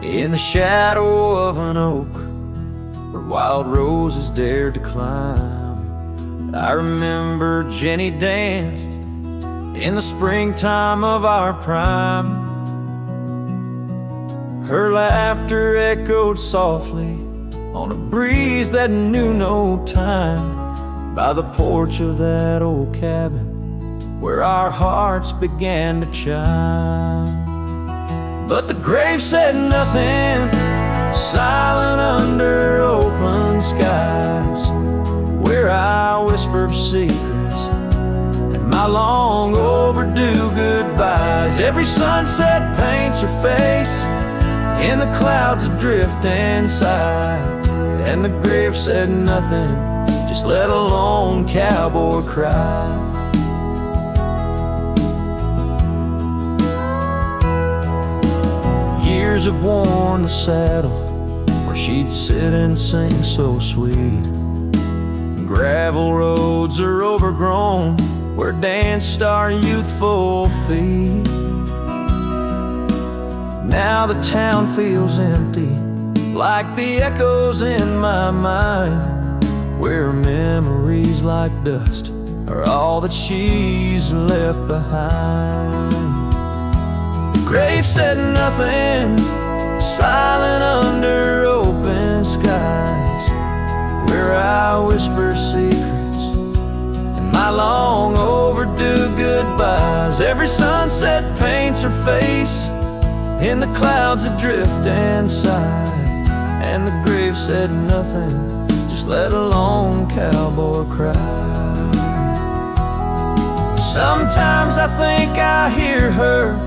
in the shadow of an oak where wild roses dared to climb. I remember Jenny danced in the springtime of our prime. Her laughter echoed softly on a breeze that knew no time, by the porch of that old cabin where our hearts began to chime. But the grave said nothing, silent under open skies, where I whispered secrets and my long overdue goodbyes. Every sunset paints her face in the clouds adrift and sigh, and the grave said nothing, just let a lone cowboy cry. Years have worn the saddle where she'd sit and sing so sweet. Gravel roads are overgrown where danced our youthful feet. Now the town feels empty, like the echoes in my mind, where memories like dust are all that she's left behind. The grave said nothing, silent under open skies, where I whisper secrets and my long overdue goodbyes. Every sunset paints her face in the clouds adrift and sigh, and the grave said nothing, just let a lone cowboy cry. Sometimes I think I hear her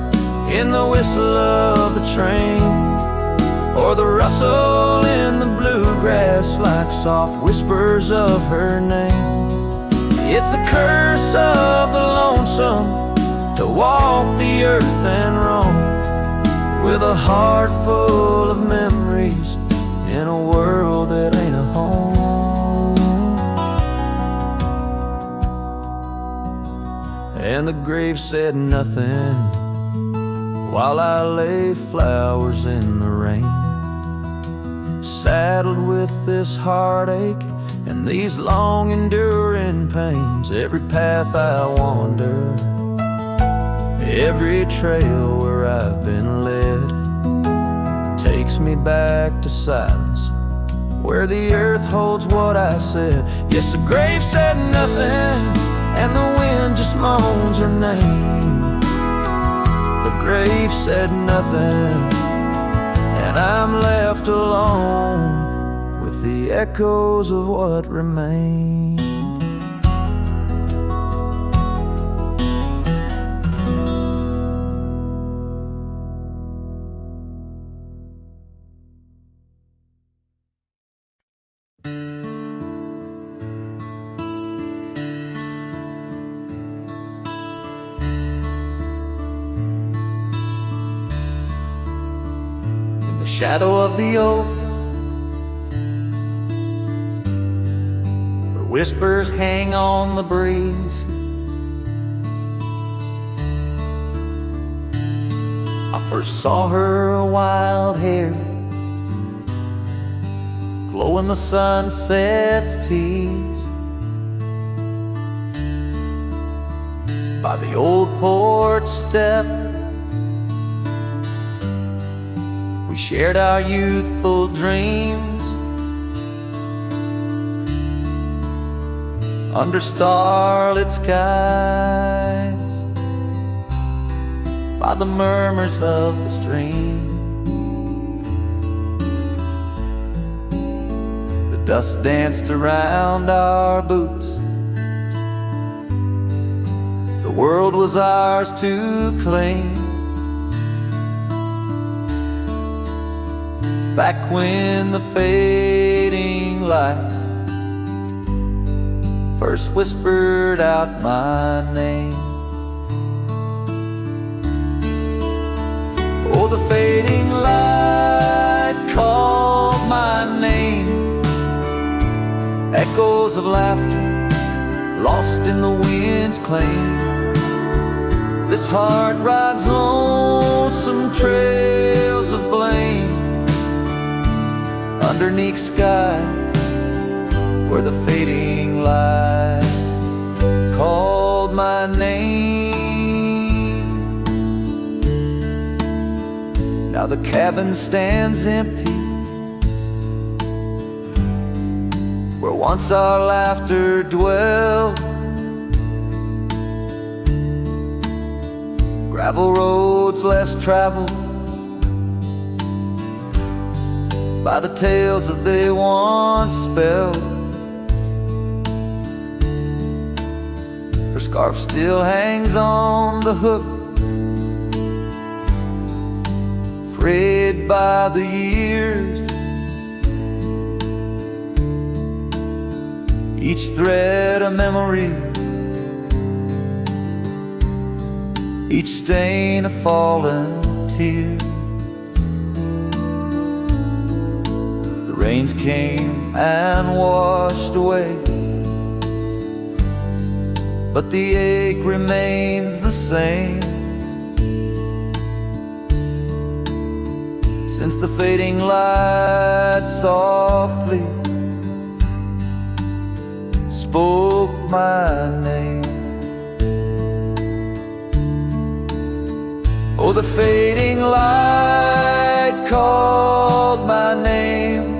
in the whistle of the train, or the rustle in the bluegrass like soft whispers of her name. It's the curse of the lonesome to walk the earth and roam, with a heart full of memories in a world that ain't a home. And the grave said nothing while I lay flowers in the rain, saddled with this heartache and these long enduring pains. Every path I wander, every trail where I've been led, takes me back to silence, where the earth holds what I said. Yes, the grave said nothing, and the wind just moans her name. The grave said nothing, and I'm left alone with the echoes of what remained. Shadow of the oak, where whispers hang on the breeze, I first saw her wild hair glow in the sunset's tease, by the old porch step. We shared our youthful dreams under starlit skies, by the murmurs of the stream. The dust danced around our boots. The world was ours to claim, back when the fading light first whispered out my name. Oh, the fading light called my name, echoes of laughter lost in the wind's claim. This heart rides lonesome trails of blame, underneath skies where the fading light called my name. Now the cabin stands empty where once our laughter dwelled. Gravel roads less traveled by the tales that they once spelled. Her scarf still hangs on the hook, frayed by the years. Each thread a memory, each stain a fallen tear. The rains came and washed away, but the ache remains the same. Since the fading light softly spoke my name. Oh, the fading light called my name.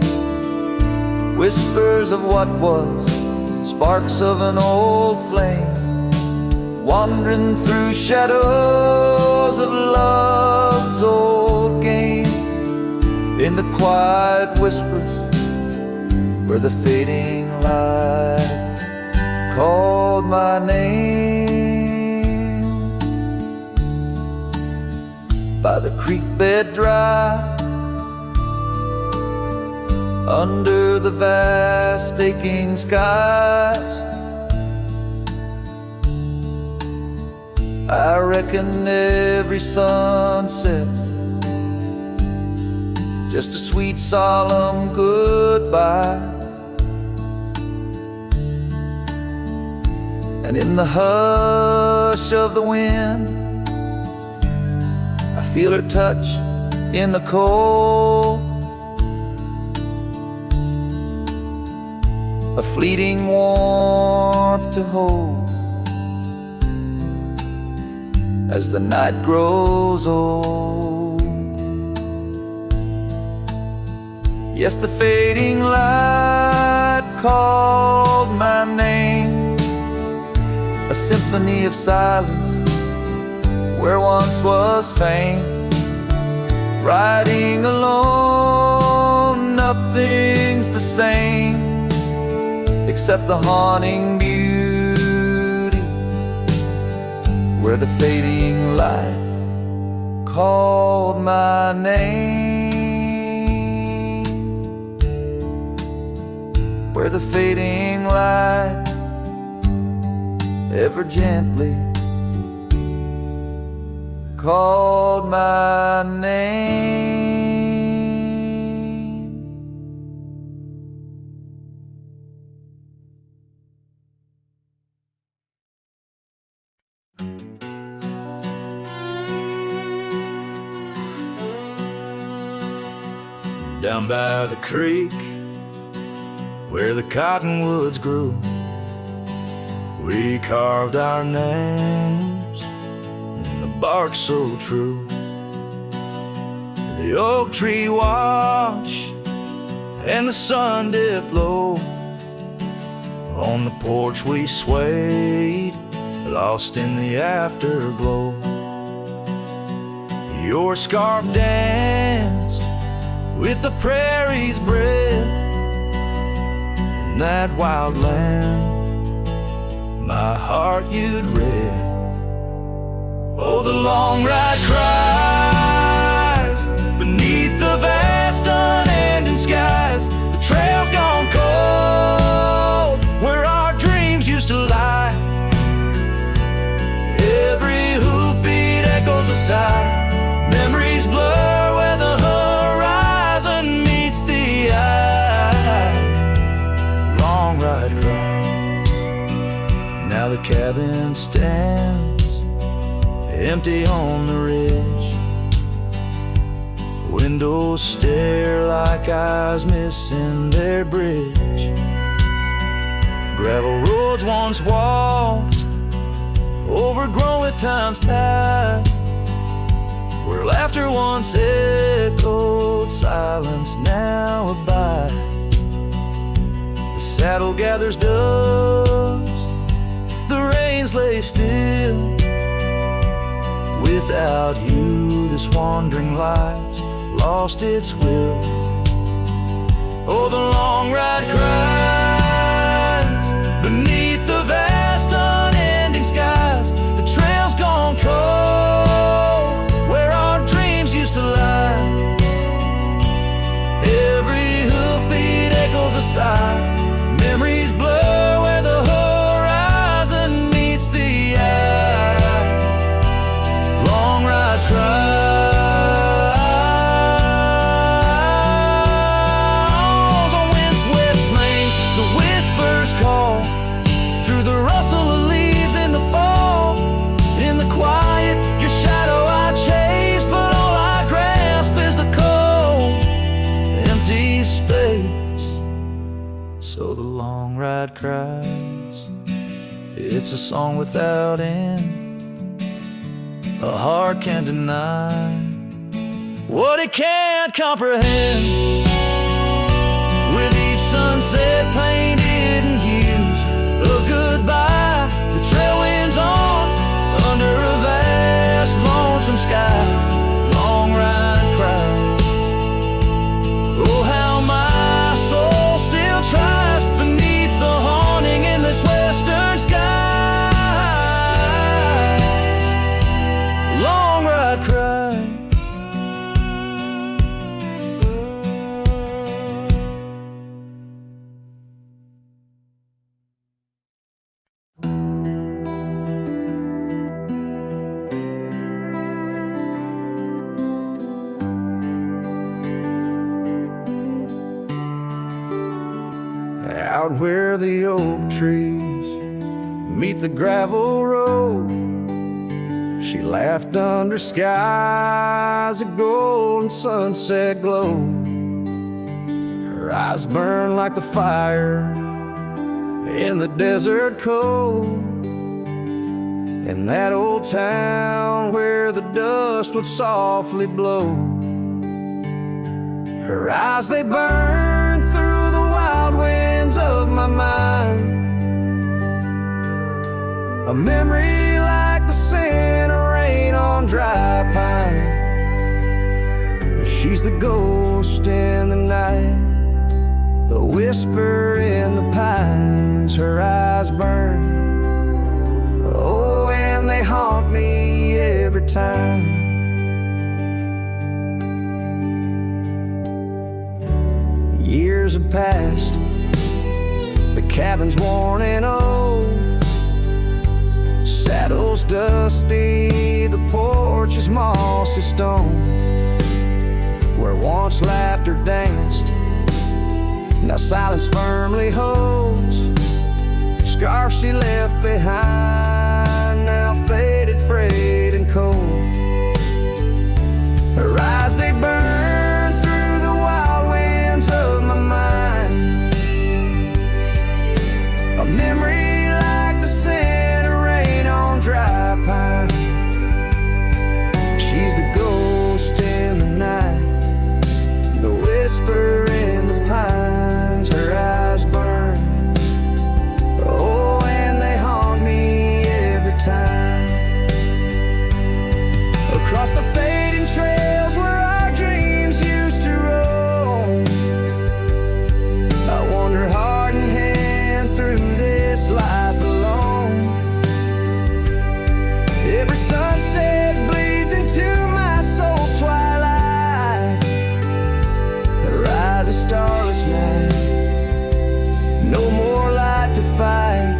Whispers of what was, sparks of an old flame, wandering through shadows of love's old game. In the quiet whispers where the fading light called my name. By the creek bed dry, under the vast aching skies, I reckon every sunset's just a sweet solemn goodbye. And in the hush of the wind, I feel her touch in the cold, a fleeting warmth to hold as the night grows old. Yes, the fading light called my name, a symphony of silence where once was fame. Riding alone, nothing's the same except the haunting beauty where the fading light called my name, where the fading light ever gently called my name. Down by the creek where the cottonwoods grew, we carved our names in the bark so true. The oak tree watch and the sun dipped low. On the porch we swayed, lost in the afterglow. Your scarf danced with the prairie's breath. In that wild land, my heart you'd read. Oh, the long ride cries beneath the vast unending skies. The trail's gone cold where our dreams used to lie. Every hoofbeat echoes a sigh. Memories blur where the horizon meets the eye. Long ride cry. Now the cabin stands empty on the ridge, Windows stare like eyes missing their bridge. Gravel roads once walked, overgrown with time's tide. Where laughter once echoed, silence now abide. The saddle gathers dust, the reins lay still. Without you, this wandering life's lost its will. Oh, the long ride cries beneath the vast unending skies. The trail's gone cold where our dreams used to lie. Every hoofbeat echoes a sigh. Memories blur where the horizon meets the eye. Long ride cries on windswept plains. The whispers call through the rustle of leaves in the fall. In the quiet, your shadow I chase, but all I grasp is the cold, empty space. So the long ride cries. It's a song without end. A heart can't deny what it can't comprehend. With each sunset painted in hues of goodbye, the trail winds on under a vast lonesome sky. Long ride cries. Oh, how my soul still tries beneath the haunting endless western skies. Long ride cries. Out where the oak trees meet the gravel road, she laughed under skies of gold and sunset glow. Her eyes burned like the fire in the desert cold. In that old town where the dust would softly blow, her eyes, they burned through the wild winds of my mind. A memory like the scent of rain on dry pine. She's the ghost in the night, the whisper in the pines. Her eyes burn, oh, and they haunt me every time. Years have passed, the cabin's worn and old, saddle's dusty, the porch is mossy stone. Where once laughter danced, now silence firmly holds. Scarf she left behind, now faded, frayed and cold. Her eyes, they burn through the wild winds of my mind. A memory like the scent of rain on dry pine. She's the ghost in the night, the whisper in the pines. Her eyes burn, oh, and they haunt me every time. Across the fading trails where our dreams used to roam, I wander heart in hand through this life alone. Every sunset bleeds into my soul's twilight. There rises a starless night, no more light to fight.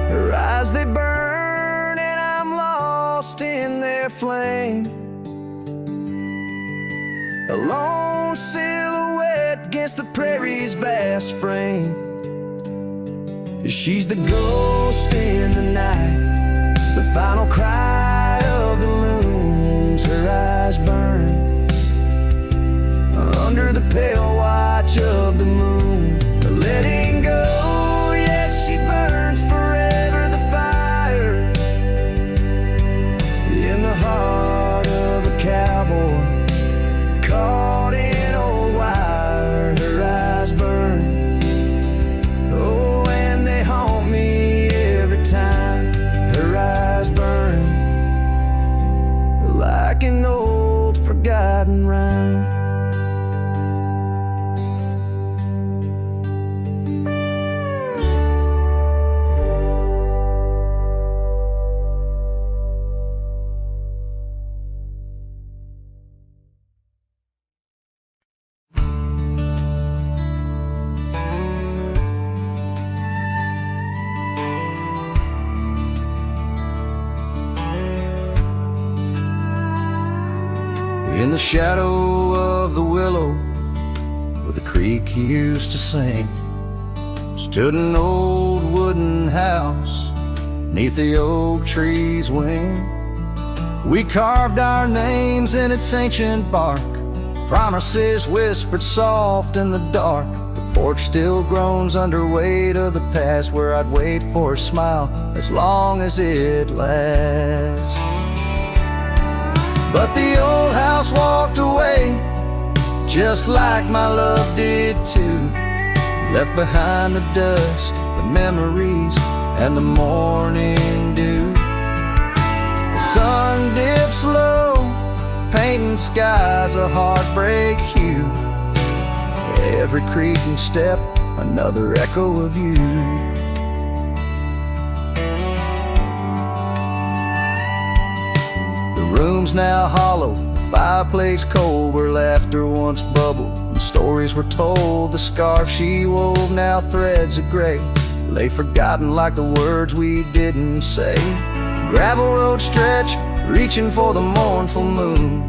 Her eyes, they burn and I'm lost in their flame. A lone silhouette against the prairie's vast frame. She's the ghost in the night, the final cry of the loons. Her eyes burn, In the shadow of the willow where the creek used to sing, stood an old wooden house 'neath the oak tree's wing. We carved our names in its ancient bark, promises whispered soft in the dark. The porch still groans under weight of the past, where I'd wait for a smile as long as it lasts. But the old house walked away, just like my love did too. Left behind the dust, the memories, and the morning dew. The sun dips low, painting skies a heartbreak hue. Every creaking step, another echo of you. The room's now hollow, the fireplace cold, where laughter once bubbled and stories were told. The scarf she wove, now threads of gray, lay forgotten like the words we didn't say. Gravel road stretch, reaching for the mournful moon.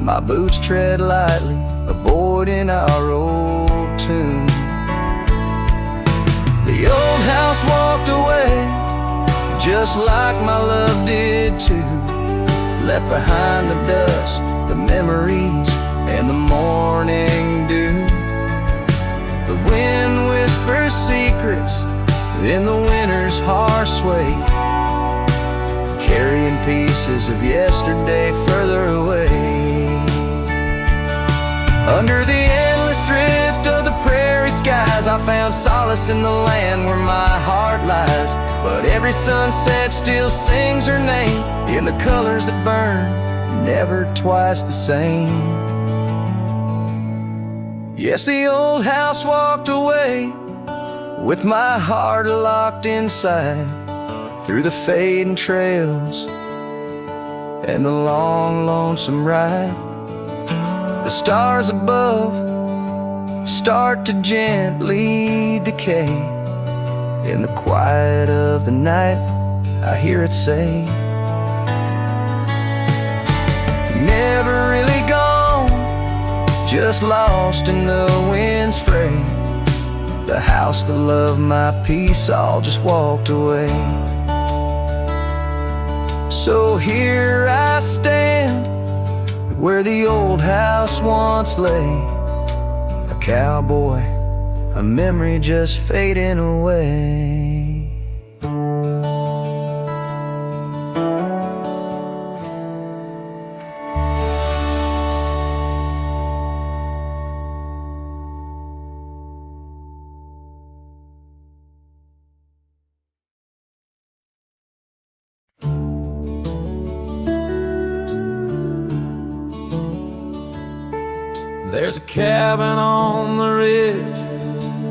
My boots tread lightly, avoiding our old tune. The old house walked away, just like my love did too. Left behind the dust, the memories, and the morning dew. The wind whispers secrets in the winter's harsh sway, carrying pieces of yesterday further away. Under the endless drift of the prairie skies, I found solace in the land where my heart lies. But every sunset still sings her name in the colors that burn, never twice the same. Yes, the old house walked away, with my heart locked inside, through the fading trails and the long, lonesome ride. The stars above start to gently decay. In the quiet of the night, I hear it say, never really gone, just lost in the wind's fray. The house, the love, my peace, all just walked away. So here I stand, where the old house once lay, a cowboy, a memory just fading away. There's a cabin on the ridge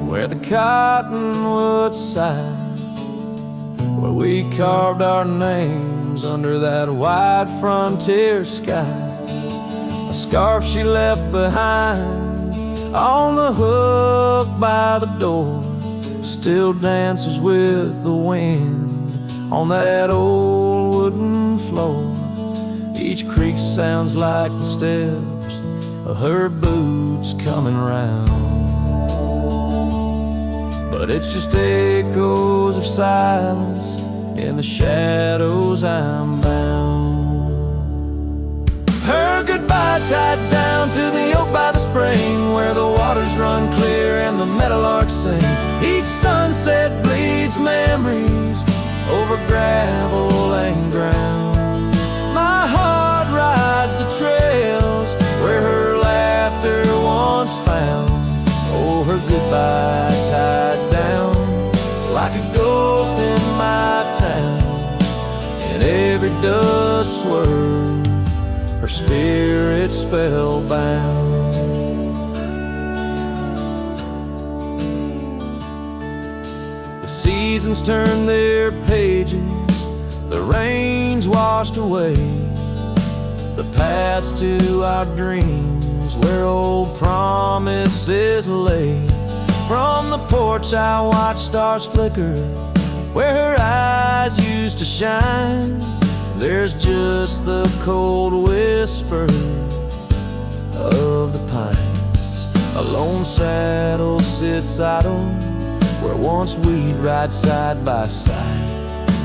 where the cottonwoods sigh, where we carved our names under that wide frontier sky. A scarf she left behind on the hook by the door still dances with the wind on that old wooden floor. Each creak sounds like the steps of her boots coming round, but it's just echoes of silence in the shadows I'm bound. Her goodbye tied down to the oak by the spring, where the waters run clear and the meadowlarks sing. Each sunset bleeds memories over gravel and ground. My heart rides the trails where her laughter once found. Oh, her goodbye tied down like a ghost in my town. In every dust swirl, her spirit spellbound. The seasons turn their pages, the rains washed away the paths to our dreams, where old promises lay. From the porch I watch stars flicker, where her eyes used to shine. there's just the cold whisper of the pines. A lone saddle sits idle where once we'd ride side by side.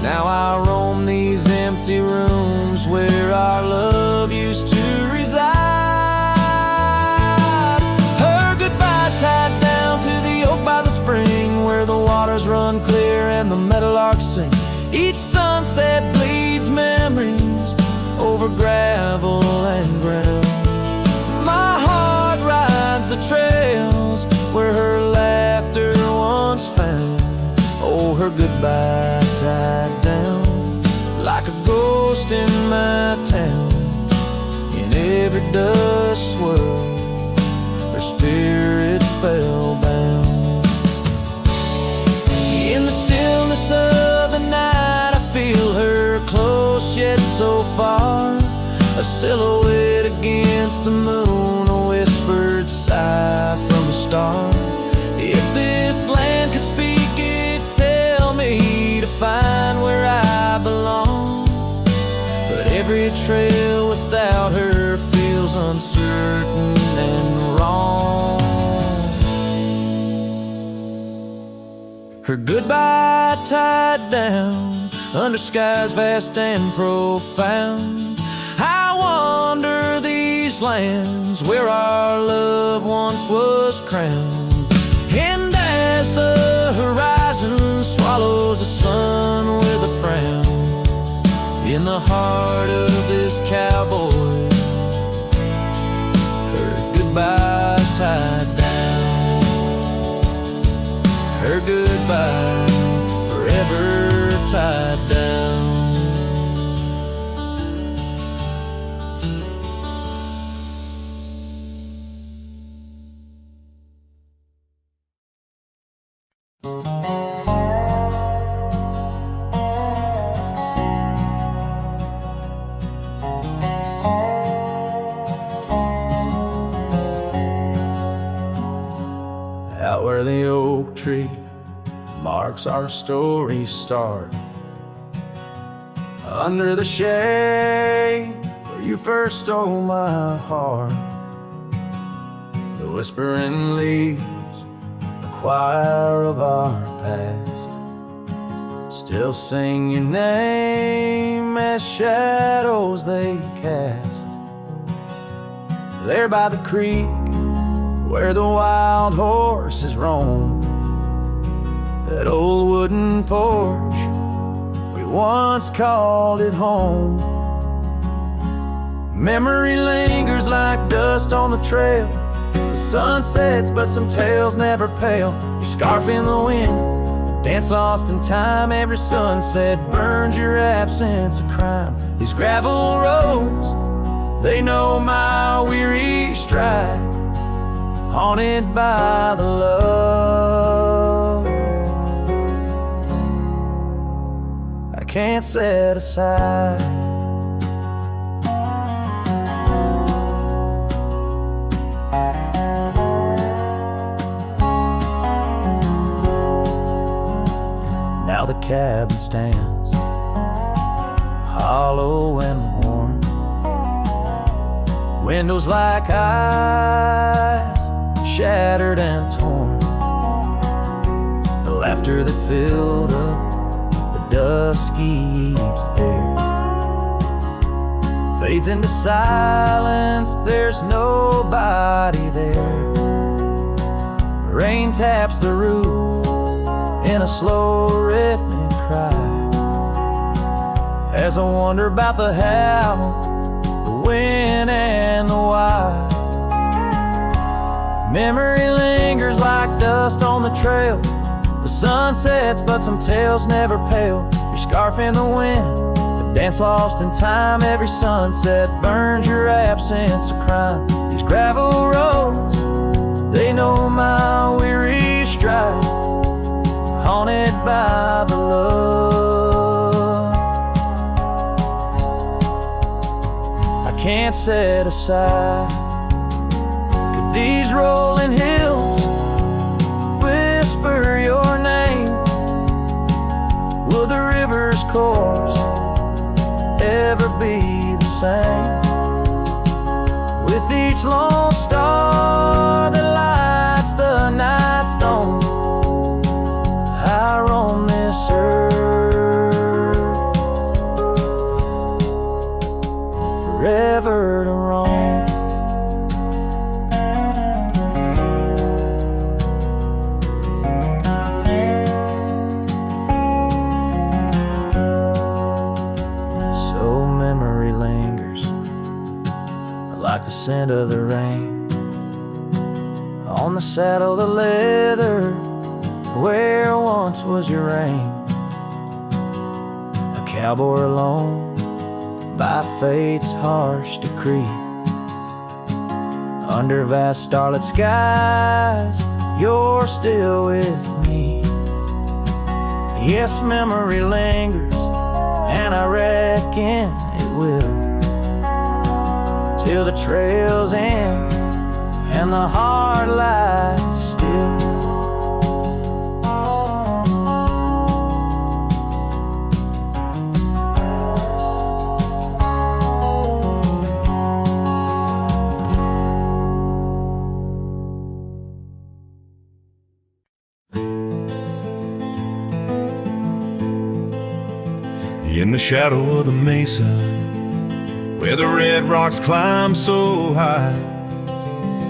Now I roam these empty rooms where our love used to reside. Her goodbye tied down to the oak by the spring, where the waters run clear and the meadowlarks sing. Each sunset bleeds memories over gravel and ground. My heart rides the trails where her laughter once found. Oh, her goodbye tied down like a ghost in my town. In every dust swirl, her spirit spellbound. In the stillness of the night, I feel her close yet so far. A silhouette against the moon, a whispered sigh from a star. If this land could speak, it'd tell me to find where I belong. But every trail without her feels uncertain and wrong. Her goodbye tied down under skies vast and profound. I wander these lands where our love once was crowned. And as the horizon swallows the sun with a frown, in the heart of this cowboy, her goodbye's tied down. Her goodbye forever tied down. Out where the oak tree marks our story's start, under the shade where you first stole my heart, the whispering leaves, the choir of our past, still sing your name as shadows they cast. There by the creek where the wild horses roam, that old wooden porch, we once called it home. Memory lingers like dust on the trail. The sun sets but some tales never pale. Your scarf in the wind, the dance lost in time. Every sunset burns your absence of crime. These gravel roads, they know my weary stride, haunted by the love I can't set aside. Now the cabin stands hollow and warm, windows like eyes shattered and torn. The laughter that filled up the dusky eve's air fades into silence, there's nobody there. Rain taps the roof in a slow rhythmic cry, as I wonder about the how, the when and the why. Memory lingers like dust on the trail. The sun sets but some tales never pale. Your scarf in the wind, the dance lost in time. Every sunset burns your absence of crime. These gravel roads, they know my weary stride, haunted by the love I can't set aside. Could these rolling hills whisper your name? Will the river's course ever be the same. With each lone star that lights the night stone, I roam this earth, forever to roam. So memory lingers like the scent of the rain on the saddle, the leather where once was your reign. A cowboy alone by fate's harsh decree, under vast starlit skies, you're still with me. Yes, memory lingers, and I reckon it will, till the trails end and the heart lies still. In the shadow of the mesa, where the red rocks climb so high,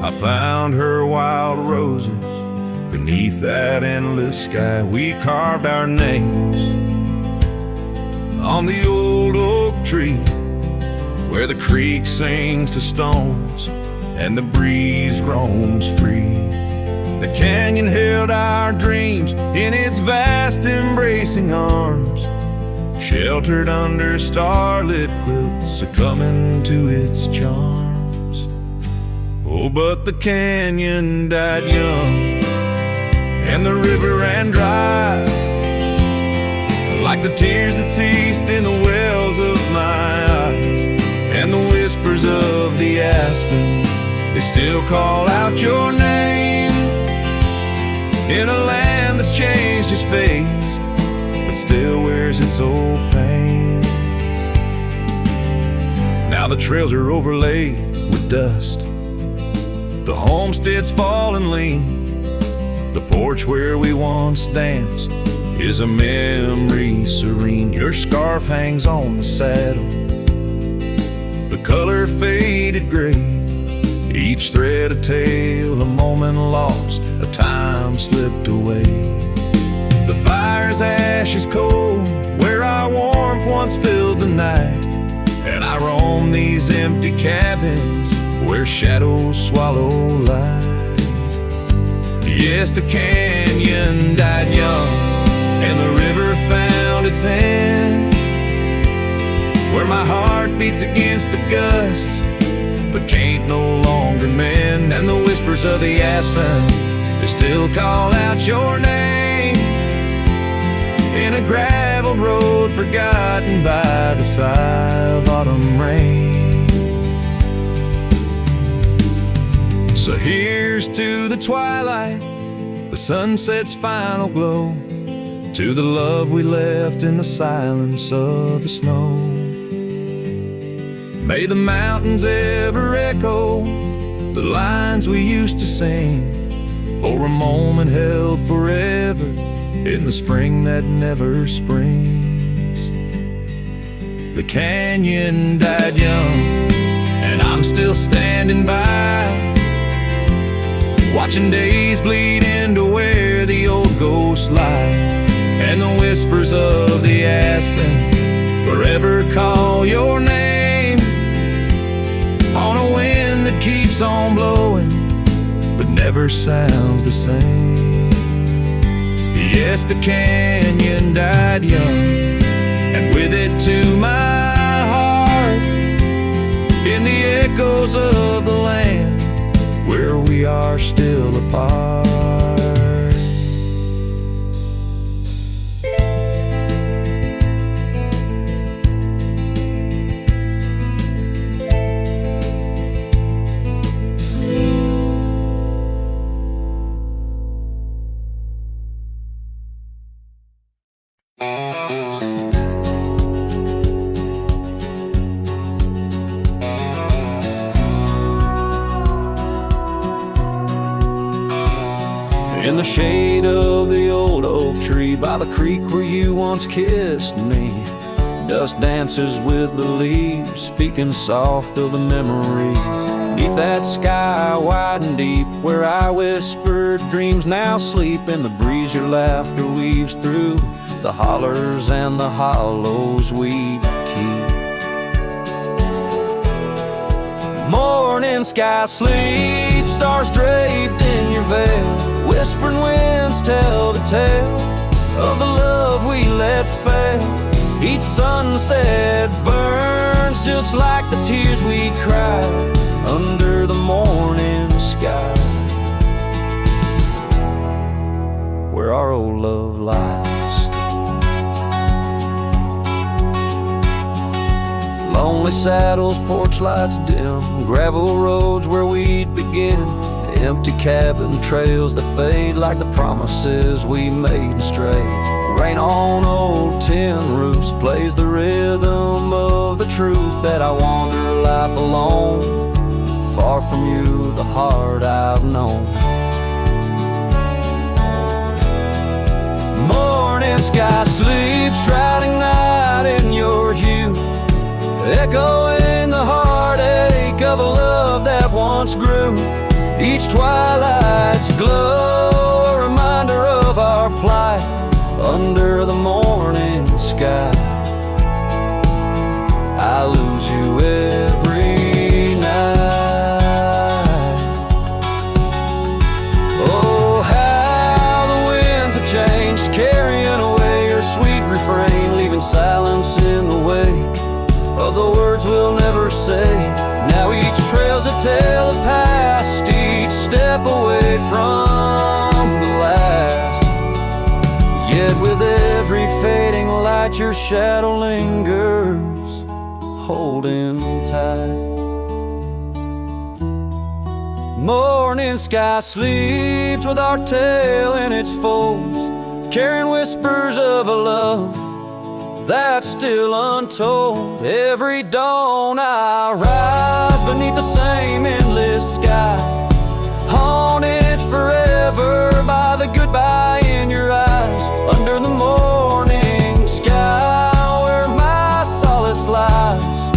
I found her wild roses beneath that endless sky. We carved our names on the old oak tree, where the creek sings to stones and the breeze roams free. The canyon held our dreams in its vast embracing arms, sheltered under starlit quilts, succumbing to its charms. Oh, but the canyon died young, and the river ran dry, like the tears that ceased in the wells of my eyes. And the whispers of the aspen, they still call out your name, in a land that's changed its face, still wears its old pain. Now the trails are overlaid with dust, the homestead's fallen lean, the porch where we once danced is a memory serene. Your scarf hangs on the saddle, the color faded gray, each thread a tale, a moment lost, a time slipped away. The fire's ashes cold, where our warmth once filled the night, and I roam these empty cabins where shadows swallow light. Yes, the canyon died young, and the river found its end, where my heart beats against the gusts, but can't no longer mend. And the whispers of the aspen, they still call out your name, in a gravel road forgotten by the sigh of autumn rain. So here's to the twilight, the sunset's final glow, to the love we left in the silence of the snow. May the mountains ever echo the lines we used to sing, for a moment held forever in the spring that never springs. The canyon died young, and I'm still standing by, watching days bleed into where the old ghosts lie. And the whispers of the aspen forever call your name, on a wind that keeps on blowing but never sounds the same. Yes, the canyon died young, and with it to my heart, in the echoes of the land where we are still apart. in the shade of the old oak tree by the creek where you once kissed me. Dust dances with the leaves, speaking soft of the memories. Beneath that sky wide and deep, where I whispered dreams now sleep. In the breeze your laughter weaves through the hollers and the hollows we'd keep. Morning sky sleep, stars draped in your veil. Whispering winds tell the tale of the love we let fail. Each sunset burns just like the tears we cried under the morning sky, where our old love lies. Lonely saddles, porch lights dim, gravel roads where we'd begin. Empty cabin trails that fade like the promises we made stray. Rain on old tin roofs plays the rhythm of the truth that I wander life alone, far from you, the heart I've known. Morning sky sleeps, shrouding night in your hue, echoing the heartache of a love that once grew. Each twilight's glow, a reminder of our plight under the morning sky. I lose you every night. Oh, how the winds have changed, carrying away your sweet refrain, leaving silence in the wake of the words we'll never say. Now each trail's a tale of past, each step away from the last. Yet with every fading light your shadow lingers, holding tight. Morning sky sleeps with our tale in its folds, carrying whispers of a love that's still untold. Every dawn I rise beneath the same endless sky, haunted forever by the goodbye in your eyes. Under the morning sky where my solace lies,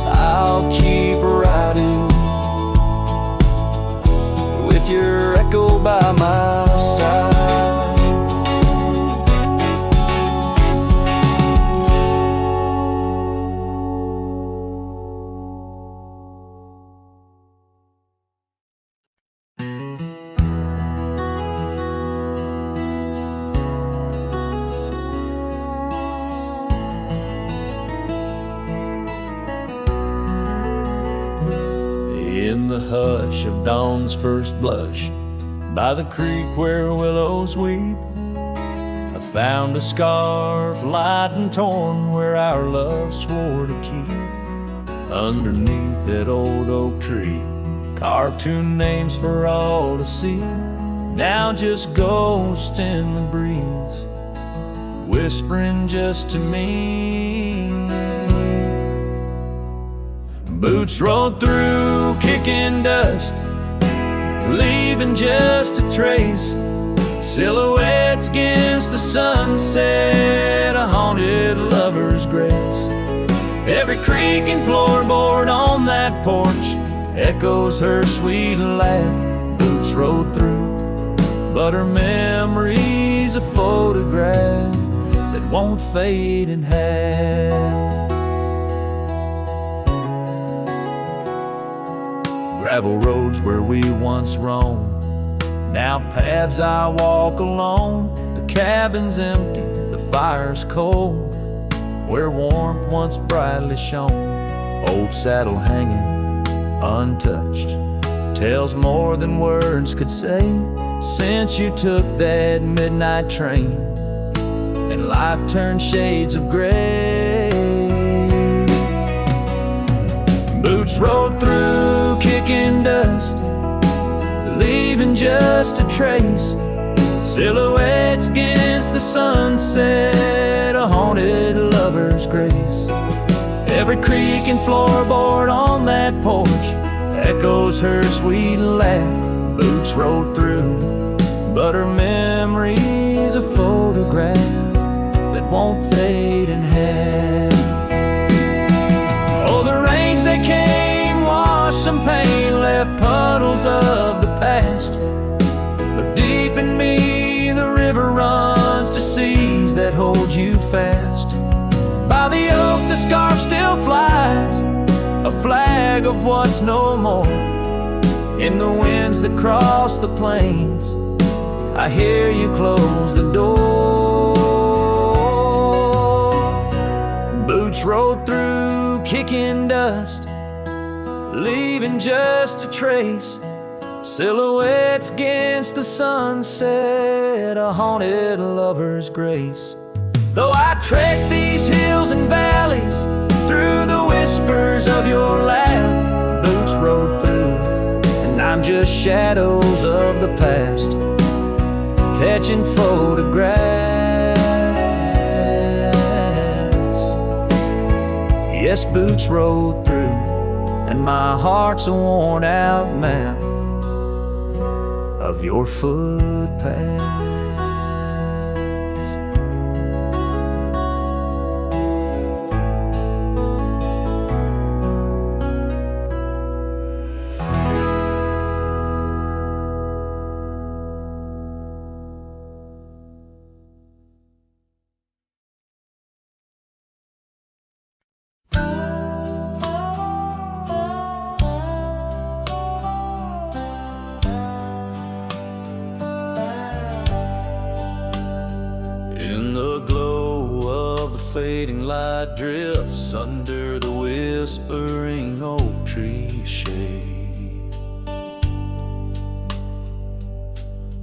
I'll keep riding with your echo by my side. In the hush of dawn's first blush, by the creek where willows weep, I found a scarf light and torn where our love swore to keep. Underneath that old oak tree, carved two names for all to see, now just ghosts in the breeze, whispering just to me. Boots rolled through, kicking dust, leaving just a trace. Silhouettes against the sunset, a haunted lover's grace. Every creaking floorboard on that porch echoes her sweet laugh. Boots rolled through, but her memory's a photograph that won't fade in half. Gravel roads where we once roamed, now paths I walk alone. The cabin's empty, the fire's cold, where warmth once brightly shone. Old saddle hanging untouched tells more than words could say. Since you took that midnight train and life turned shades of gray, boots rolled through, kicking dust, leaving just a trace. Silhouettes against the sunset, a haunted lover's grace. Every creaking floorboard on that porch echoes her sweet laugh. Boots rolled through, but her memory's a photograph that won't fade in half. Oh, the rains that came washed some pain, left puddles of the past. But deep in me, the river runs to seas that hold you fast. By the oak, the scarf still flies, a flag of what's no more. In the winds that cross the plains, I hear you close the door. Boots rode through, kicking dust, leaving just a trace. Silhouettes against the sunset, a haunted lover's grace. Though I trek these hills and valleys, through the whispers of your laugh, boots rode through, and I'm just shadows of the past, catching photographs. Yes, boots rode through, and my heart's a worn out map of your footpath. Fading light drifts under the whispering oak tree shade.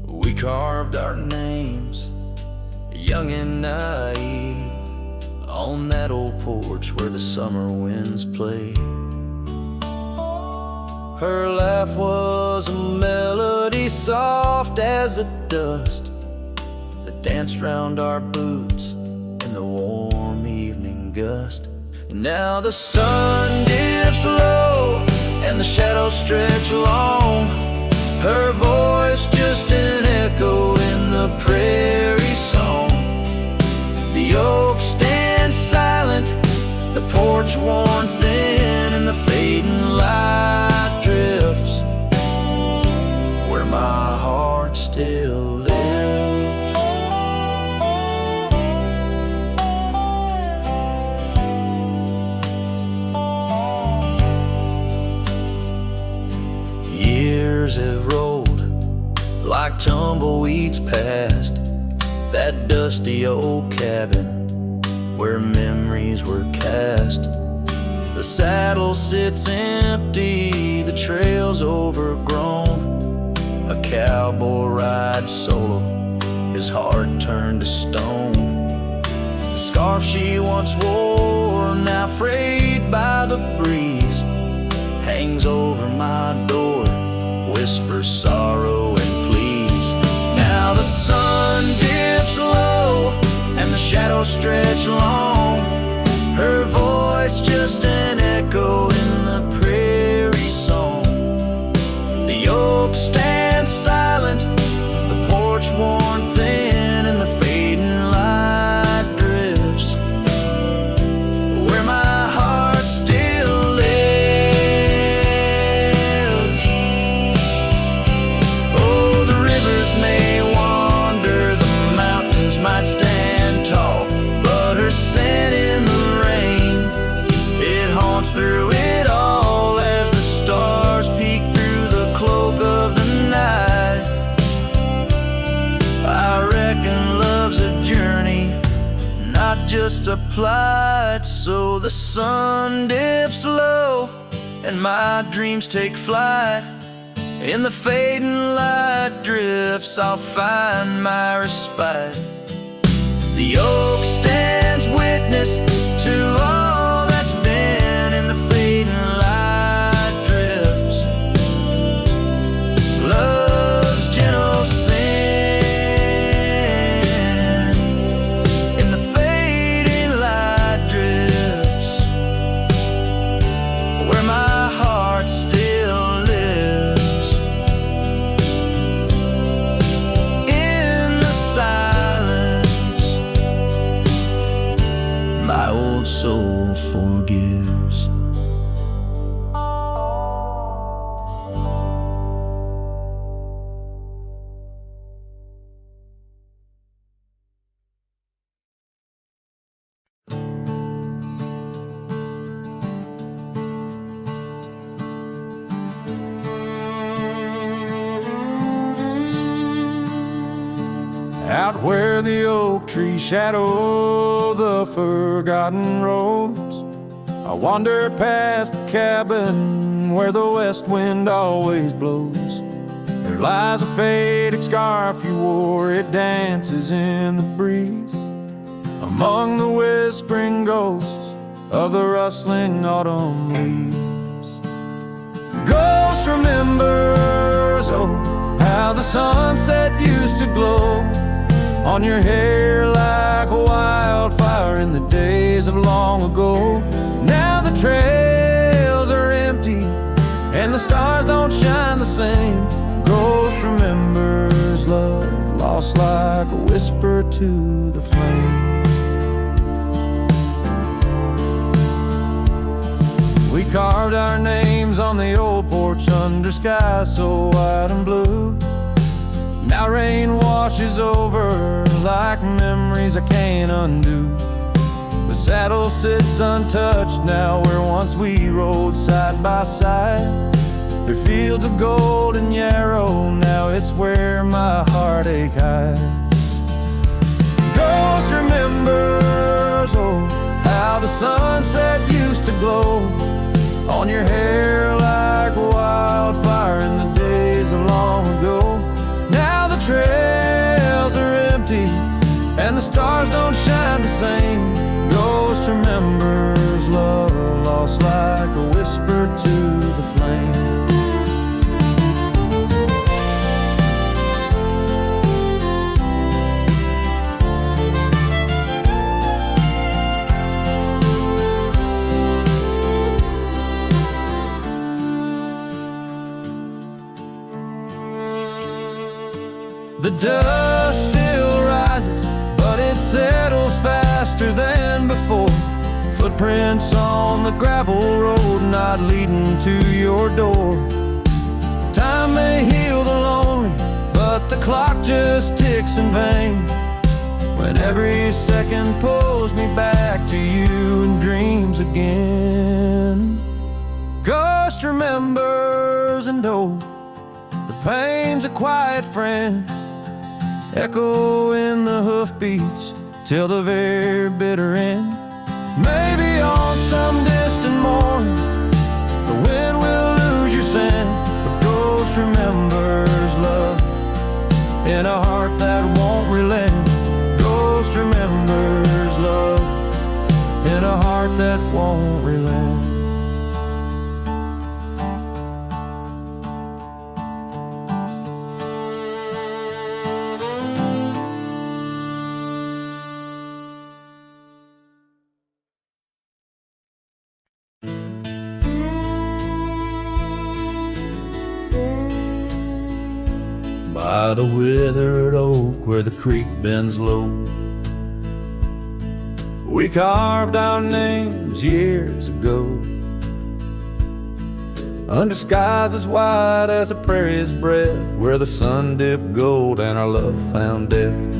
We carved our names, young and naive, on that old porch where the summer winds played. Her laugh was a melody soft as the dust that danced round our boots in the warm evening gust. And now the sun dips low and the shadows stretch long, her voice just an echo in the prairie song. The oak stands silent, the porch worn thin, and the fading light drifts where my heart still lives. Years have rolled like tumbleweeds past that dusty old cabin where memories were cast. The saddle sits empty, the trail's overgrown. A cowboy rides solo, his heart turned to stone. The scarf she once wore, now frayed by the breeze, hangs over my door, whispers sorrow and pleas. Now the sun dips low and the shadows stretch long, her voice just an echo in the prairie song. The oak stands silent, the porch worn thin, and the fading light drifts where my heart still lives. Oh, the rivers may wander, the mountains might stand tall, but her scent in the rain, it haunts through it all as the stars peek through the cloak of the night. I reckon love's a journey, not just a plight. So the sun dips low and my dreams take flight. In the fading light drifts I'll find my respite. The oak stands witness to all that's been. In the fading light drifts love's gentle sin. In the fading light drifts where my heart still lives. called Soulful gives. Out where the oak trees shadow the forgotten roads, I wander past the cabin where the west wind always blows. There lies a faded scarf you wore, it dances in the breeze, among the whispering ghosts of the rustling autumn leaves. Ghost remembers, oh, how the sunset used to glow on your hair like a wildfire in the days of long ago. Now the trails are empty and the stars don't shine the same. Ghost remembers love lost like a whisper to the flame. We carved our names on the old porch under skies so white and blue. Now rain washes over like memories I can't undo. The saddle sits untouched now where once we rode side by side. Through fields of gold and yarrow, now it's where my heartache hides. Ghost remembers, oh, how the sunset used to glow on your hair like a wildfire in the days of long ago. Now the trails are empty and the stars don't shine the same. Ghost remembers love lost like a whisper to the flame. The dust still rises, but it settles faster than before. Footprints on the gravel road, not leading to your door. Time may heal the lonely, but the clock just ticks in vain, when every second pulls me back to you in dreams again. Ghost remembers, and oh, the pain's a quiet friend, echo in the hoofbeats till the very bitter end. Maybe on some distant morn the wind will lose your scent, but ghost remembers love in a heart that won't relent. Ghost remembers love in a heart that won't relent. By the withered oak where the creek bends low, we carved our names years ago, under skies as wide as a prairie's breath, where the sun dipped gold and our love found death.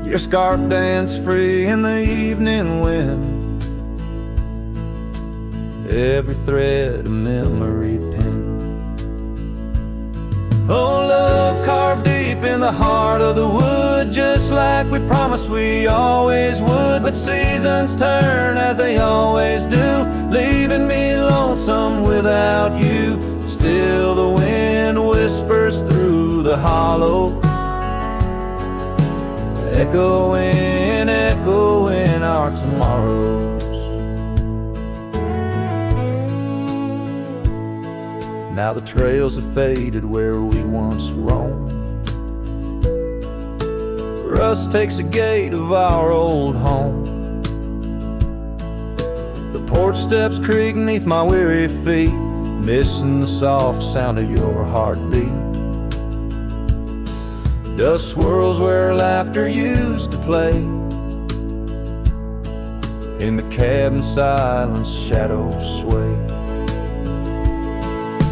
Your scarf danced free in the evening wind, every thread a memory pinned. Oh, love carved deep in the heart of the wood, just like we promised we always would. But seasons turn as they always do, leaving me lonesome without you. Still the wind whispers through the hollow, echoing, echoing our tomorrows. Now the trails have faded where we once roamed. Rust takes the gate of our old home. The porch steps creak beneath my weary feet, missing the soft sound of your heartbeat. Dust swirls where laughter used to play, In the cabin silence, shadows sway.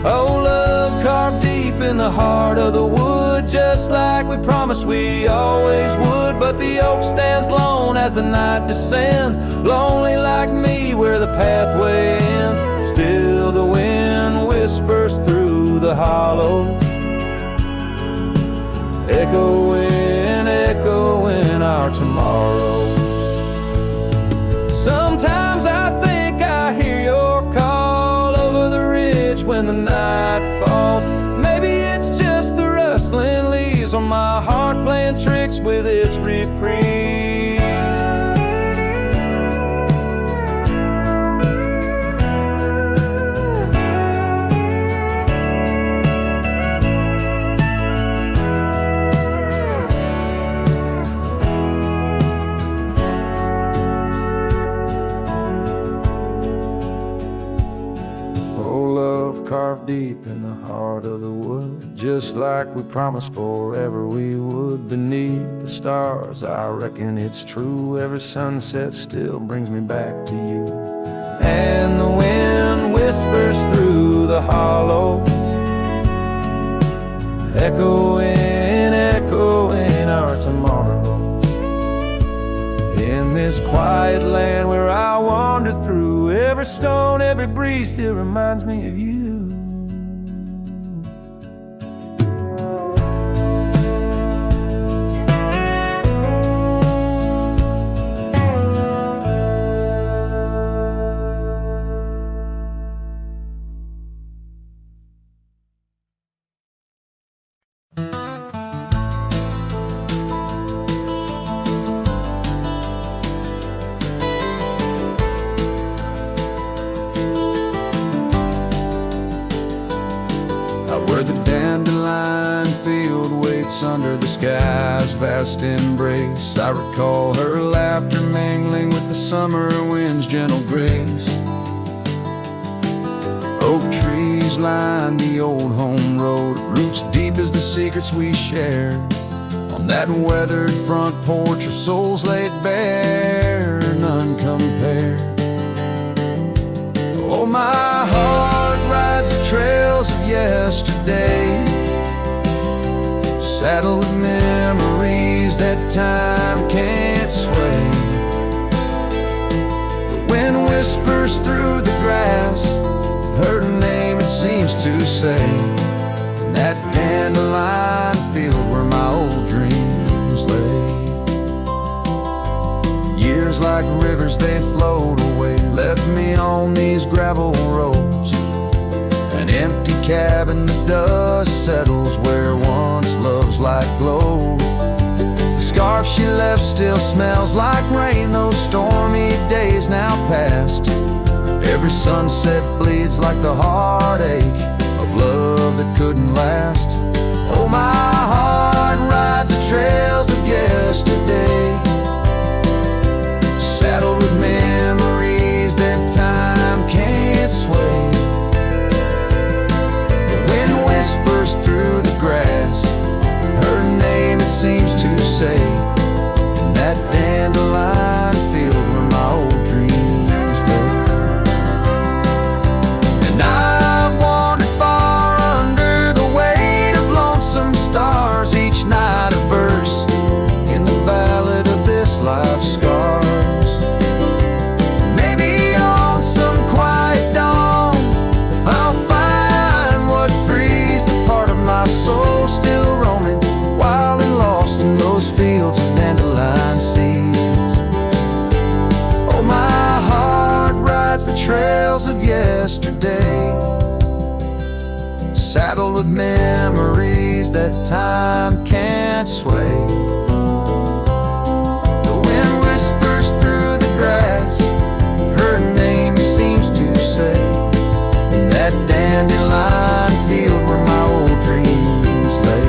Oh, love carved deep in the heart of the wood, just like we promised we always would. But the oak stands lone as the night descends, lonely like me where the pathway ends. Still the wind whispers through the hollows, echoing, echoing our tomorrow. Sometimes I think I hear your call over the ridge when the night falls. Maybe it's just the rustling leaves on my heart playing tricks with its reprieve. Carved deep in the heart of the wood, just like we promised forever we would. Beneath the stars, I reckon it's true, every sunset still brings me back to you. And the wind whispers through the hollow, echoing, echoing our tomorrows. In this quiet land where I wander through, every stone, every breeze still reminds me of you. Where the dandelion field waits under the sky's vast embrace, I recall her laughter mingling with the summer wind's gentle grace. Oak trees line the old home road, roots deep as the secrets we shared. On that weathered front porch, our souls laid bare, none compared. Oh, my heart rides the trails of yesterday, saddled with memories that time can't sway. The wind whispers through the grass, her name it seems to say, in that dandelion field where my old dreams lay. Years like rivers they flowed away, left me on these gravel roads. An empty cabin, the dust settles where once love's light glowed. The scarf she left still smells like rain, those stormy days now past. Every sunset bleeds like the heartache of love that couldn't last. Oh, my heart rides the trails of yesterday, saddled with memories that time can't sway. The wind whispers through the grass, her name it seems to say, in that dandelion field where my old dreams lay. And I've wandered far under the weight of lonesome stars, each night a verse in the ballad of this life's scars. Soul still roaming, wild and lost in those fields of dandelion seeds. Oh, my heart rides the trails of yesterday, saddled with memories that time can't sway. The wind whispers through the grass, her name seems to say, in that dandelion field where my old dreams lay.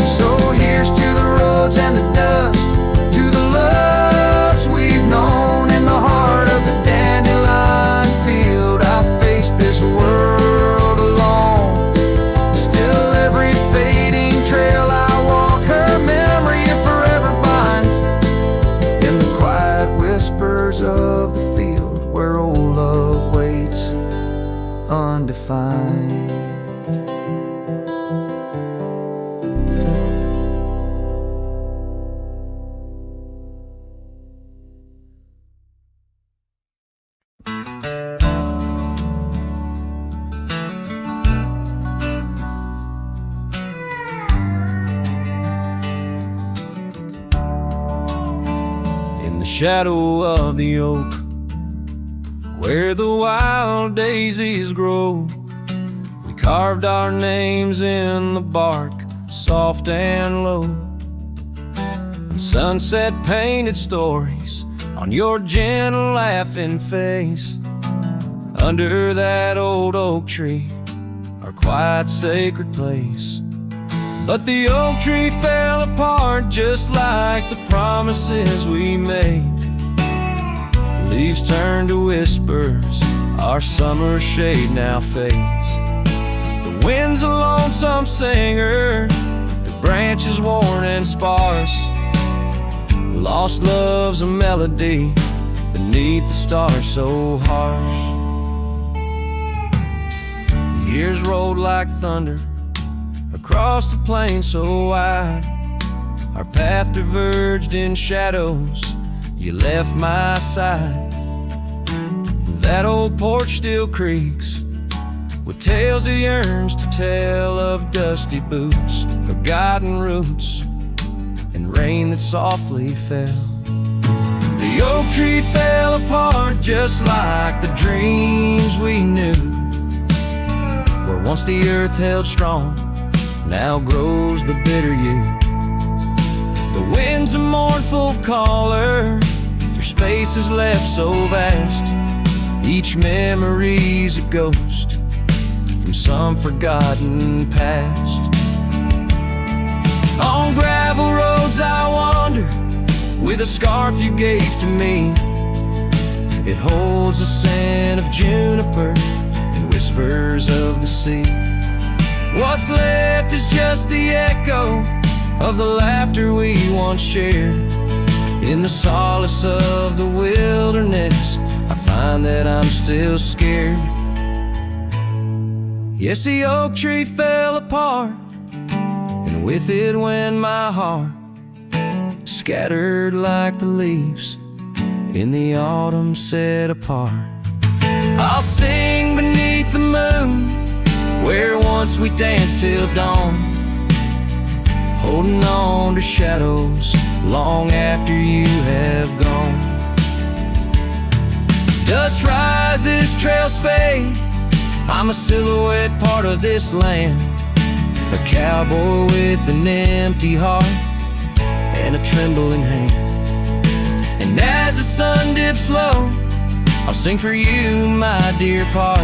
So here's to the roads and the dust, to the loves we've known in the heart of the dandelion field. I face this world alone, still every fading trail I walk corners of the field where old love waits undefined. Shadow of the oak, where the wild daisies grow, we carved our names in the bark, soft and low. And sunset painted stories on your gentle laughing face. Under that old oak tree, our quiet sacred place. But the oak tree fell apart just like the promises we made. Leaves turned to whispers, our summer shade now fades. The wind's a lonesome singer, the branches worn and sparse. Lost love's a melody beneath the stars so harsh. The years rolled like thunder across the plain so wide. Our path diverged in shadows, you left my side. That old porch still creaks with tales he yearns to tell, of dusty boots, forgotten roots, and rain that softly fell. The oak tree fell apart just like the dreams we knew, where once the earth held strong, now grows the bitter yew. The wind's a mournful caller through spaces left so vast. Each memory's a ghost from some forgotten past. On gravel roads I wander with a scarf you gave to me. It holds the scent of juniper and whispers of the sea. What's left is just the echo of the laughter we once shared. In the solace of the wilderness, I find that I'm still scared. Yes, the oak tree fell apart, and with it went my heart, scattered like the leaves in the autumn set apart. I'll sing beneath the moon, where once we danced till dawn, holding on to shadows long after you have gone. Dust rises, trails fade, I'm a silhouette, part of this land, a cowboy with an empty heart and a trembling hand. And as the sun dips low, I'll sing for you, my dear part,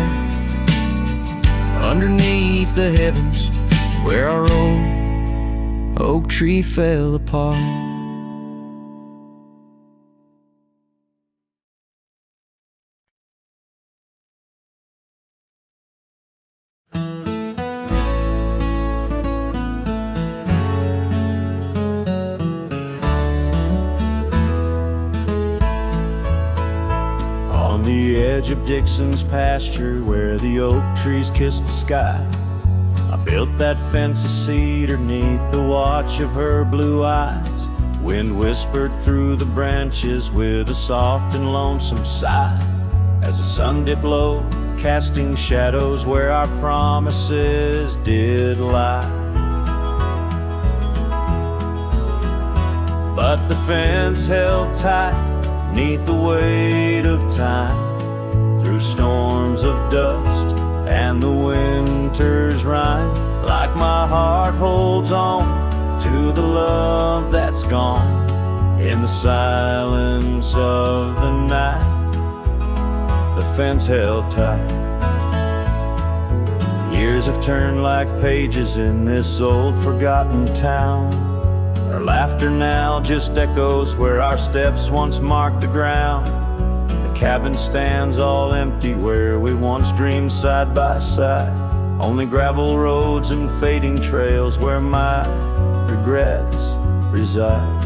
underneath the heavens where our old oak tree fell apart. On the edge of Dixon's pasture, where the oak trees kiss the sky, I built that fence of cedar neath the watch of her blue eyes. Wind whispered through the branches with a soft and lonesome sigh, as the sun dipped low, casting shadows where our promises did lie. But the fence held tight neath the weight of time, through storms of dust and the winter's rime. Like my heart holds on to the love that's gone in the silence of the night, the fence held tight. Years have turned like pages in this old forgotten town. Our laughter now just echoes where our steps once marked the ground. The cabin stands all empty where we once dreamed side by side. Only gravel roads and fading trails where my regrets reside.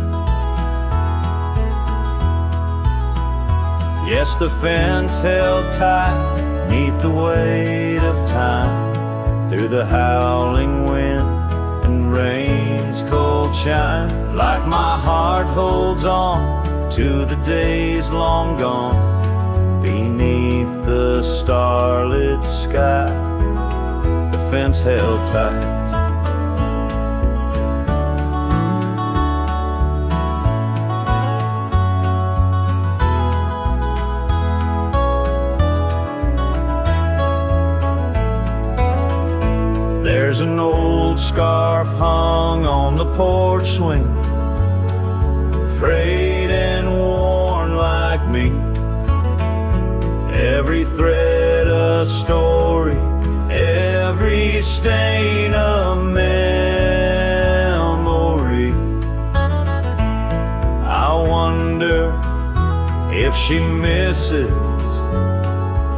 Yes, the fence held tight 'neath the weight of time, through the howling wind and rain's cold chime. Like my heart holds on to the days long gone, beneath the starlit sky, the fence held tight. There's an old scarf hung on the porch swing, frayed and worn like me. Every thread a story, every stain a memory. I wonder if she misses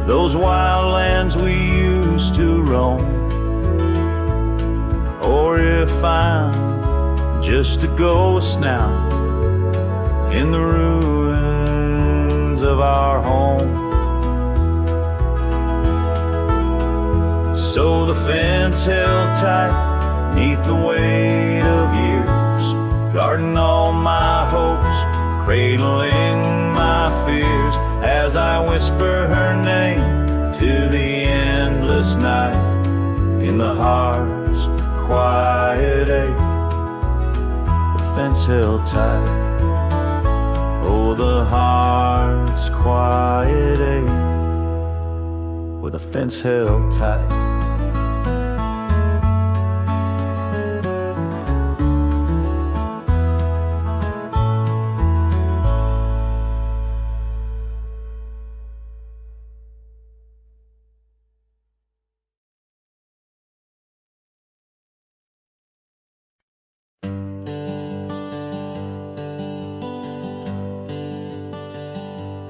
those wild lands we used to roam, or if I'm just a ghost now in the ruins of our home. So the fence held tight 'neath the weight of years, guarding all my hopes, cradling my fears, as I whisper her name to the endless night in the heart's quiet ache. The fence held tight, oh, the heart's quiet ache, with a fence held tight.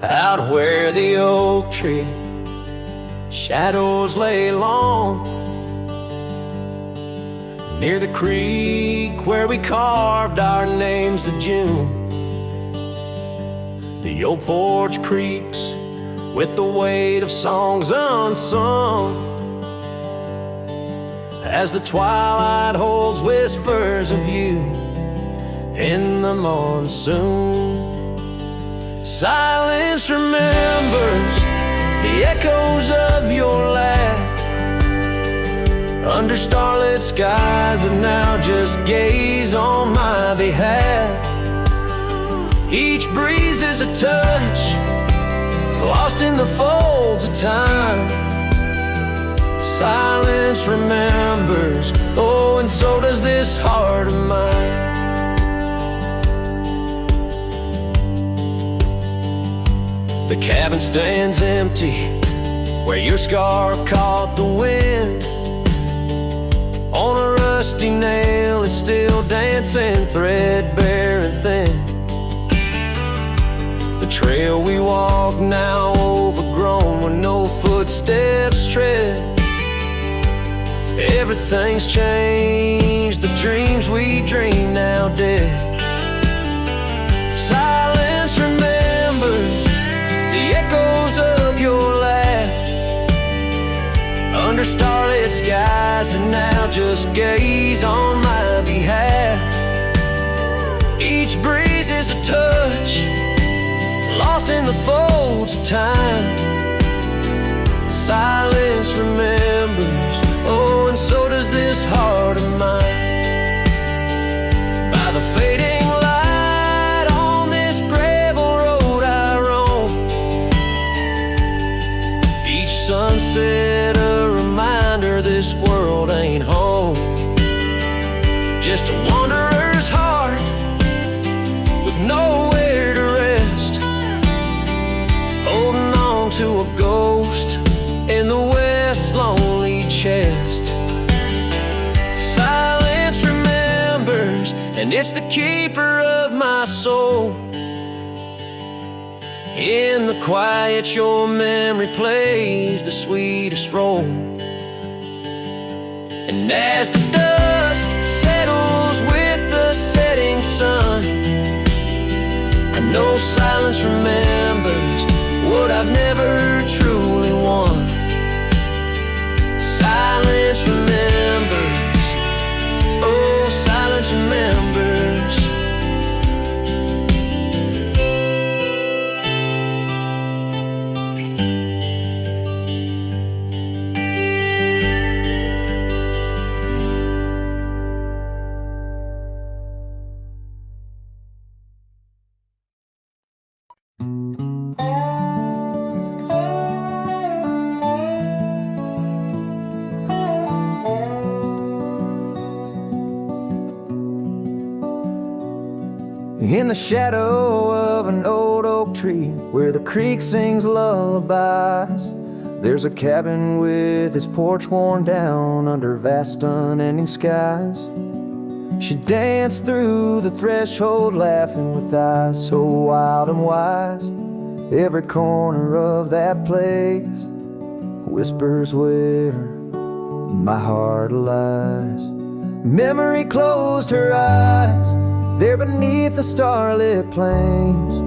Out where the oak tree shadows lay long, near the creek where we carved our names of June, the old porch creaks with the weight of songs unsung, as the twilight holds whispers of you in the monsoon. Silence remembers the echoes of your laugh under starlit skies, and now just gaze on my behalf. Each breeze is a touch lost in the folds of time. Silence remembers, oh, and so does this heart of mine. The cabin stands empty where your scarf caught the wind. On a rusty nail it's still dancing, threadbare and thin. The trail we walk now overgrown where no footsteps tread. Everything's changed, the dreams we dream now dead. Silence remembers the echoes of your laugh under starlit skies, and now just gaze on my behalf. Each breeze is a touch lost in the folds of time. Silence remembers, oh, and so does this heart of mine. By the fading light on this gravel road I roam, each sunset a reminder this world ain't home. Just a wanderer's heart with nowhere to rest, holding on to a ghost in the west's lonely chest. Silence remembers, and it's the keeper of my soul. In the quiet your memory plays the sweetest role. And as the dust settles with the setting sun, I know silence remembers what I've never truly won. Silence remembers, oh, silence remembers. In the shadow of an old oak tree, where the creek sings lullabies, there's a cabin with its porch worn down under vast unending skies. She danced through the threshold laughing with eyes so wild and wise. Every corner of that place whispers where my heart lies. Memory closed her eyes there beneath the starlit plains,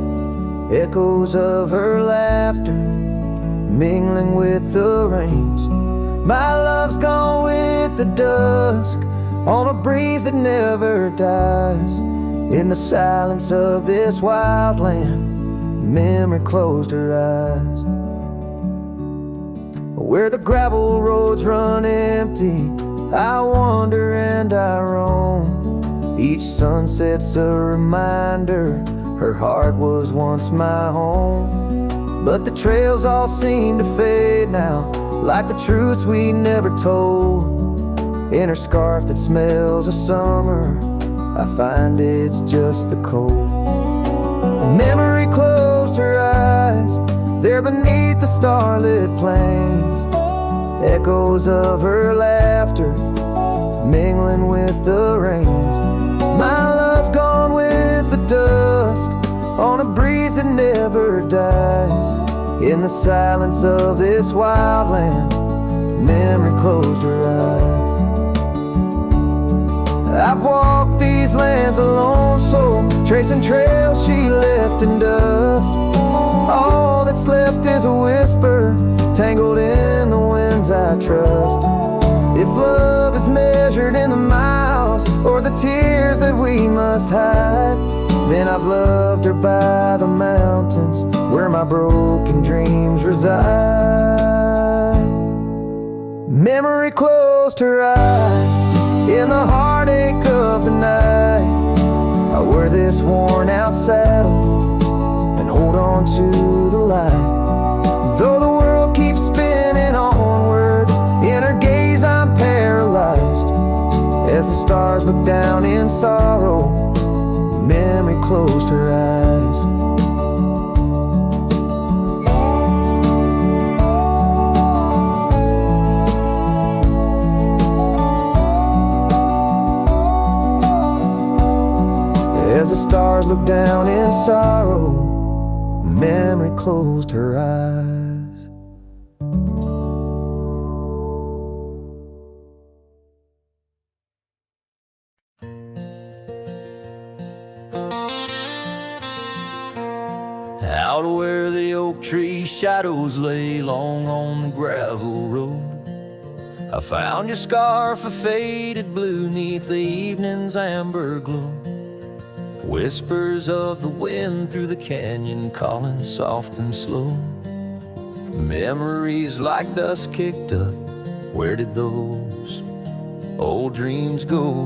echoes of her laughter mingling with the rains. My love's gone with the dusk on a breeze that never dies. In the silence of this wild land, memory closed her eyes. Where the gravel roads run empty, I wander and I roam. Each sunset's a reminder her heart was once my home. But the trails all seem to fade now, like the truths we never told. In her scarf that smells of summer, I find it's just the cold. Memory closed her eyes there beneath the starlit plains, echoes of her laughter mingling with the rains. My love's gone with the dusk on a breeze that never dies. In the silence of this wild land, memory closed her eyes. I've walked these lands alone, so tracing trails she left in dust. All that's left is a whisper tangled in the winds I trust. If love is measured in the miles or the tears that we must hide, then I've loved her by the mountains where my broken dreams reside. Memory closed her eyes in the heartache of the night. I wear this worn out saddle and hold on to the light. Though the world keeps spinning onward, in her gaze I'm paralyzed. As the stars look down in sorrow, memory closed her eyes. As the stars look down in sorrow, memory closed her eyes. Out where the oak tree shadows lay long on the gravel road, I found your scarf of faded blue neath the evening's amber glow. Whispers of the wind through the canyon calling soft and slow. Memories like dust kicked up, where did those old dreams go?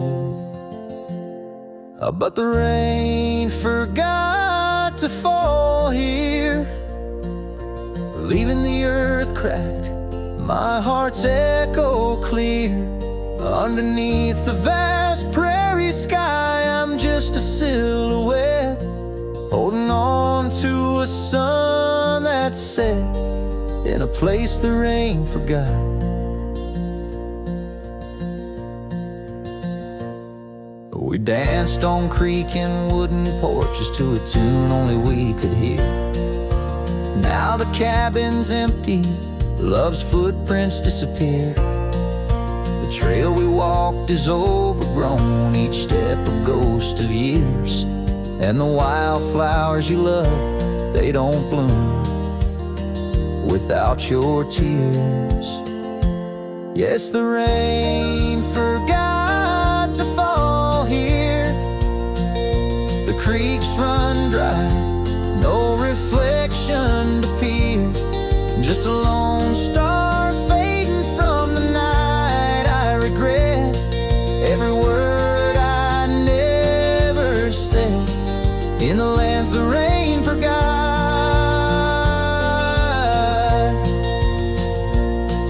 But the rain forgot to fall here, leaving the earth cracked, my heart's echo clear. Underneath the vast prairie sky, I'm just a silhouette, holding on to a sun that set in a place the rain forgot. We danced on creek and wooden porches to a tune only we could hear. Now the cabin's empty, love's footprints disappear. The trail we walked is overgrown, each step a ghost of years. And the wildflowers you love, they don't bloom without your tears. Yes, the rain forgot to fall here. The creeks run dry, no reflection to peer. Just a lone star fading from the night. I regret every word I never said in the lands the rain forgot.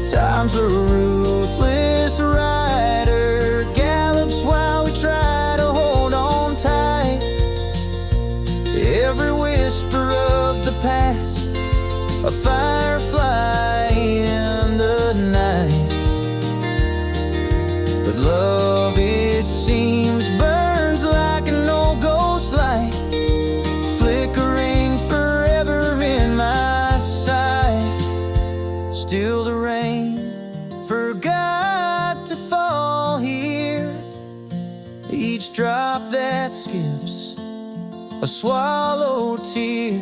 Time's a ruthless rider, gallops while we try to hold on tight. Every whisper of the past, a firefly in the night. But love, it seems, burns like an old ghost light, flickering forever in my sight. Still the rain forgot to fall here. Each drop that skips a swallowed tear.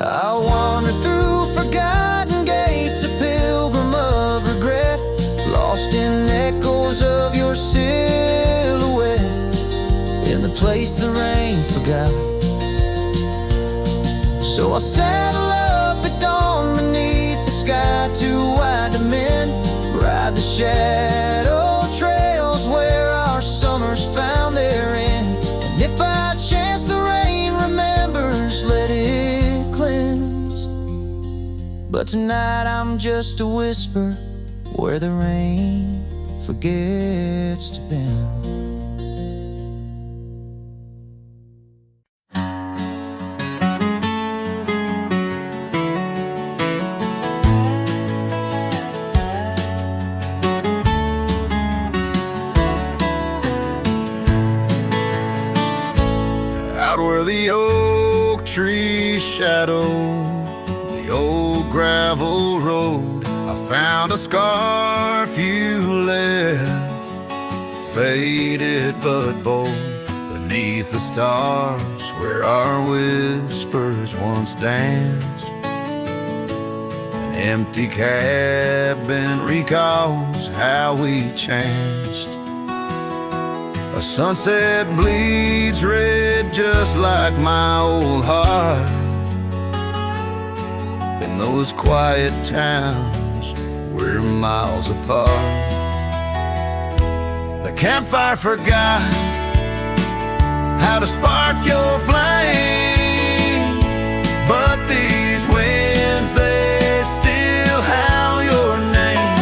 I wander through forgotten gates, a pilgrim of regret, lost in echoes of your silhouette, in the place the rain forgot. So I'll saddle up at dawn beneath the sky, too wide to mend, ride the shadow trails where our summers found their end. And if by chance the rain remembers, let it cleanse. But tonight I'm just a whisper where the rain forgets to bend. Out where the oak trees shadow the old gravel road, I found a scarf you left, faded but bold, beneath the stars where our whispers once danced. An empty cabin recalls how we changed. A sunset bleeds red just like my old heart, in those quiet towns we're miles apart. The campfire forgot how to spark your flame, but these winds, they still howl your name.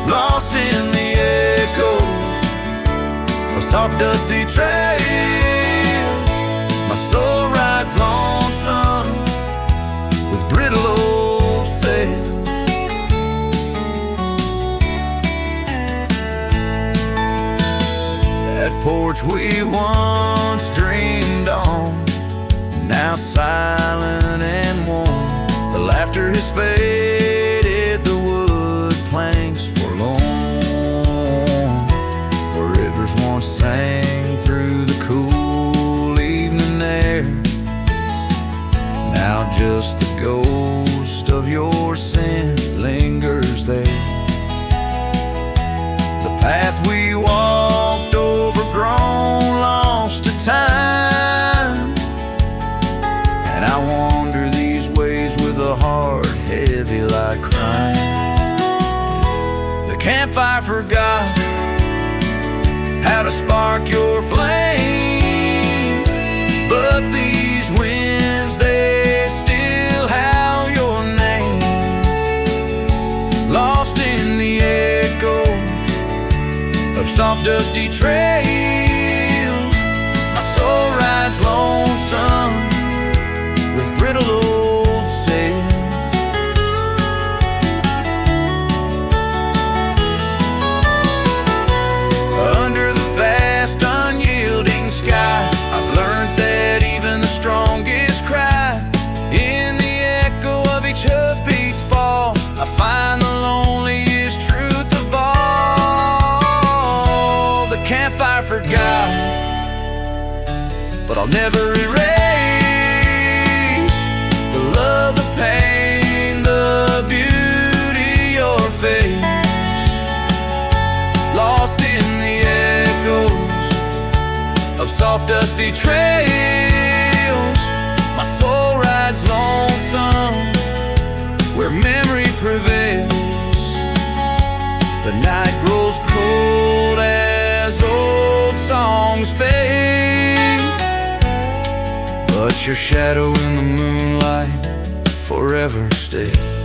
Lost in the echoes of soft dusty trails, my soul rides lonesome with brittle old sails. That porch we once dreamed on, now silent and warm. The laughter has faded, the wood planks forlorn, where rivers once sang through the cool evening air. Now just the ghost of your scent lingers there. The path we walked, overgrown, lost to time, and I wander these ways with a heart heavy like crime. The campfire forgot how to spark your flame, but these winds, they still howl your name. Lost in the echoes of soft dusty trails, my soul rides lonesome with brittle old sails. Under the vast unyielding sky, I've learned that even the strongest cry, in the echo of each hoofbeat's fall, I find the loneliest truth of all. The campfire forgot, but I'll never erase the love, the pain, off dusty trails, my soul rides lonesome where memory prevails. The night grows cold as old songs fade, but your shadow in the moonlight forever stays.